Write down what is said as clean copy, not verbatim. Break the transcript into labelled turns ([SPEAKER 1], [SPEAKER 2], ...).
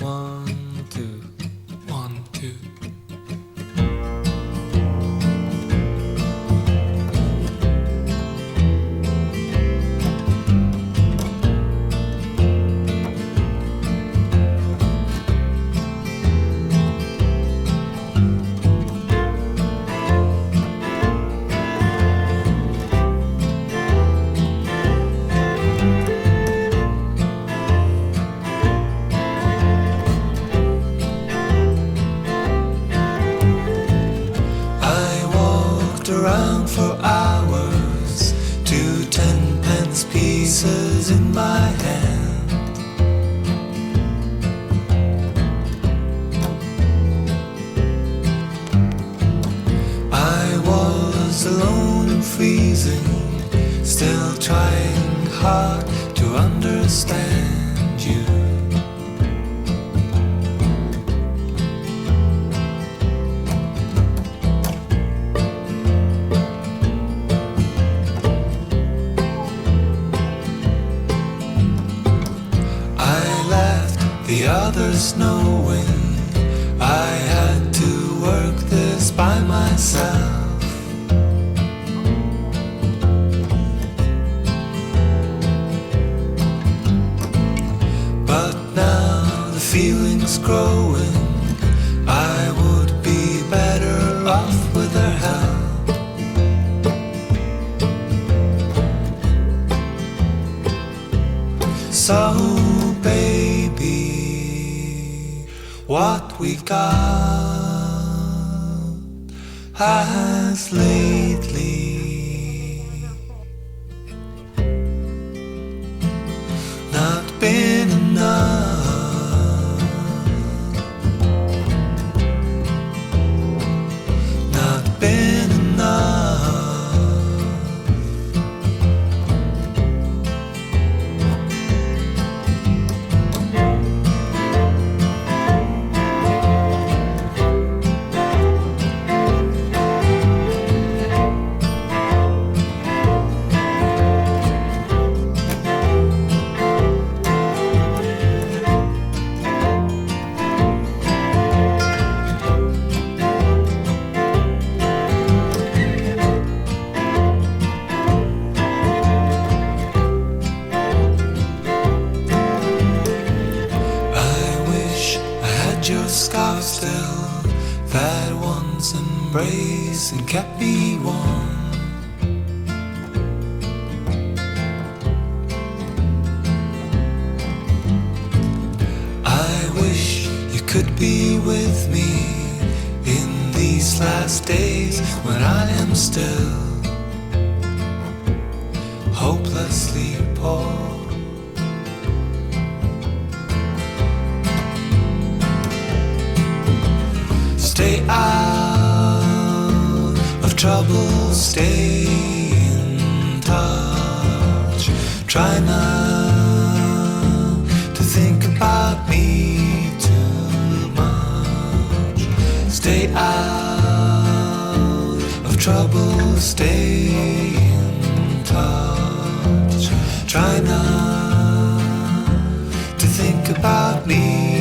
[SPEAKER 1] 1, 2, 1, 2. Around for hours, 2 10-pence pieces in my hand. I was alone and freezing, still trying hard to understand you. The others knowing I had to work this by myself. But now the feeling's growing, I would be better off with her help. So baby, what we've got has lately not been enough, not been enough. Your scarf still, that once embraced and kept me warm. I wish you could be with me in these last days when I am still hopelessly poor. Stay out of trouble, stay in touch. Try not to think about me too much. Stay out of trouble, stay in touch. Try not to think about me